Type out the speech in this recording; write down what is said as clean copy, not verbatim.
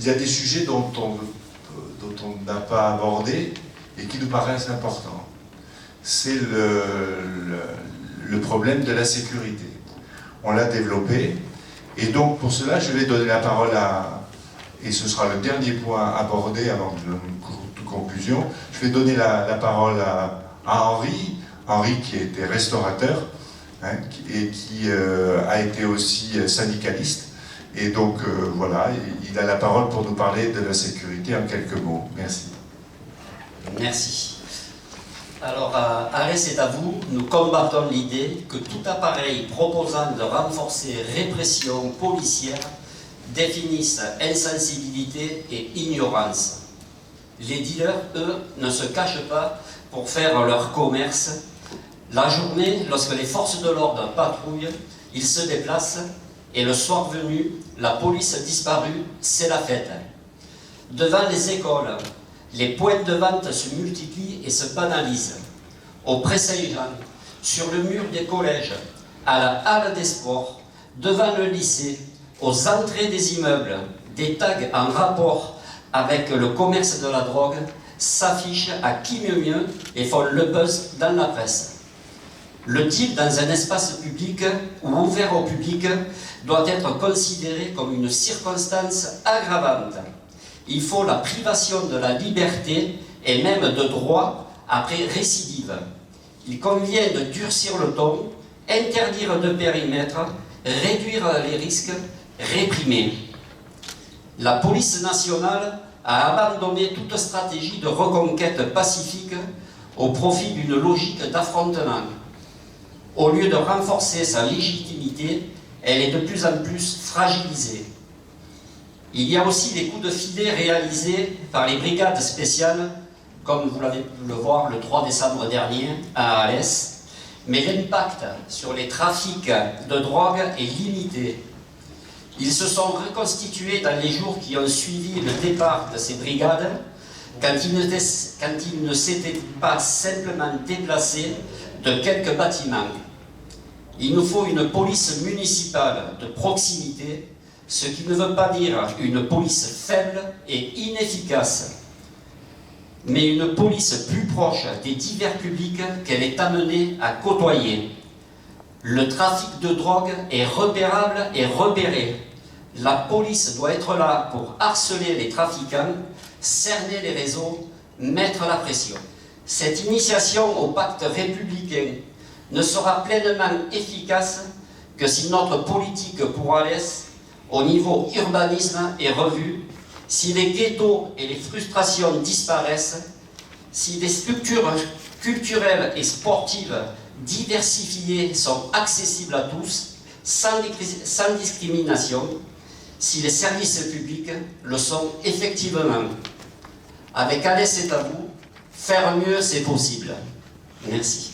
y a des sujets dont on n'a pas abordé et qui nous paraissent importants. C'est le problème de la sécurité. On l'a développé, et donc pour cela, je vais donner la parole et ce sera le dernier point abordé avant de conclusion, je vais donner la parole à Henri qui était restaurateur, hein, et qui a été aussi syndicaliste. Et donc voilà, il a la parole pour nous parler de la sécurité en quelques mots. Merci. Merci. Alors, Arrêt, c'est à vous. Nous combattons l'idée que tout appareil proposant de renforcer répression policière définisse insensibilité et ignorance. Les dealers, eux, ne se cachent pas pour faire leur commerce. La journée, lorsque les forces de l'ordre patrouillent, ils se déplacent et le soir venu, la police disparue, c'est la fête. Devant les écoles, les points de vente se multiplient et se banalisent. Au Pré-Saint-Jean, sur le mur des collèges, à la halle des sports, devant le lycée, aux entrées des immeubles, des tags en rapport avec le commerce de la drogue s'affichent à qui mieux mieux et font le buzz dans la presse. Le deal dans un espace public ou ouvert au public doit être considéré comme une circonstance aggravante. Il faut la privation de la liberté et même de droit après récidive. Il convient de durcir le ton, interdire de périmètre, réduire les risques, réprimer. La police nationale a abandonné toute stratégie de reconquête pacifique au profit d'une logique d'affrontement. Au lieu de renforcer sa légitimité, elle est de plus en plus fragilisée. Il y a aussi des coups de filet réalisés par les brigades spéciales, comme vous l'avez pu le voir le 3 décembre dernier à Alès, mais l'impact sur les trafics de drogue est limité. Ils se sont reconstitués dans les jours qui ont suivi le départ de ces brigades, quand ils ne s'étaient pas simplement déplacés de quelques bâtiments. Il nous faut une police municipale de proximité, ce qui ne veut pas dire une police faible et inefficace, mais une police plus proche des divers publics qu'elle est amenée à côtoyer. Le trafic de drogue est repérable et repéré. La police doit être là pour harceler les trafiquants, cerner les réseaux, mettre la pression. Cette initiation au pacte républicain ne sera pleinement efficace que si notre politique pour Alès, au niveau urbanisme, est revue, si les ghettos et les frustrations disparaissent, si les structures culturelles et sportives diversifiées sont accessibles à tous, sans discrimination, si les services publics le sont effectivement. Avec Alès, c'est à vous, faire mieux, c'est possible. Merci.